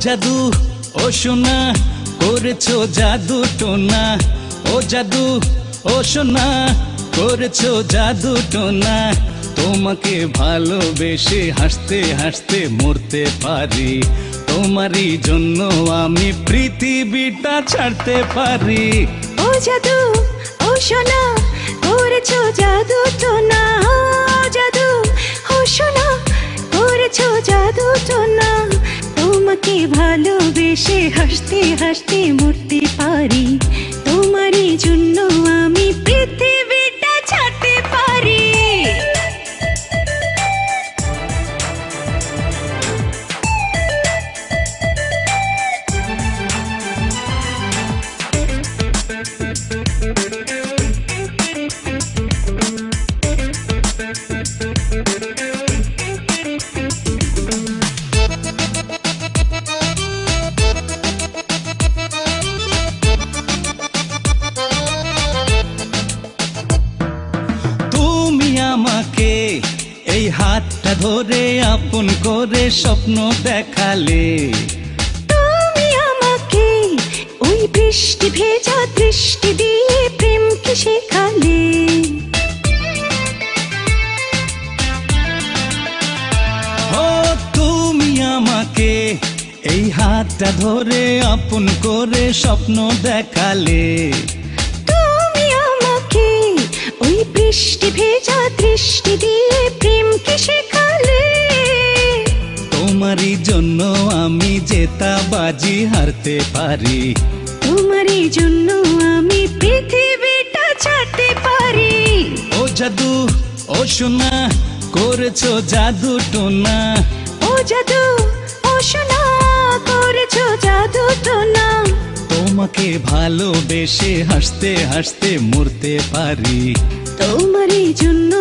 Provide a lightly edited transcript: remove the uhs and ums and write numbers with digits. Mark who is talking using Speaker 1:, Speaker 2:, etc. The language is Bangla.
Speaker 1: জাদু ও সোনা করেছো জাদু টোনা, ও জাদু ও সোনা করেছো জাদু টোনা। তোমাকে ভালোবেসে হাসতে হাসতে মরতে পারি, তোমারই জন্য আমি পৃথিবীটা ছাড়তে পারি।
Speaker 2: ও জাদু ও সোনা করেছো জাদু টোনা, ও জাদু ও সোনা করেছো জাদু টোনা। তোমাকে ভালোবেসে হাসতে হাসতে মরতে পারি, তোমারই জন্য আমি পৃথিবীটা ছাড়তে পারি।
Speaker 1: আমাকে এই হাতটা ধরে আপন করে স্বপ্ন দেখালে,
Speaker 2: তুমি আমাকে ওই বৃষ্টি ভেজা দৃষ্টি দিয়ে প্রেমকে শেখালে।
Speaker 1: ও তুমি আমাকে এই হাতটা ধরে আপন করে স্বপ্ন দেখালে। ওই বৃষ্টি ভেজা দৃষ্টি দিয়ে প্রেমকে শেখালে। তোমারই জন্য আমি জেতা বাজি হারতে পারি,
Speaker 2: তোমারই জন্য আমি পৃথিবীটা ছাড়তে পারি।
Speaker 1: ও জাদু ও সোনা করেছো জাদু টোনা,
Speaker 2: ও জাদু ও সোনা করেছো জাদু টোনা।
Speaker 1: তোমাকে ভালোবেসে হাসতে হাসতে মরতে পারি,
Speaker 2: তোমারই জন্য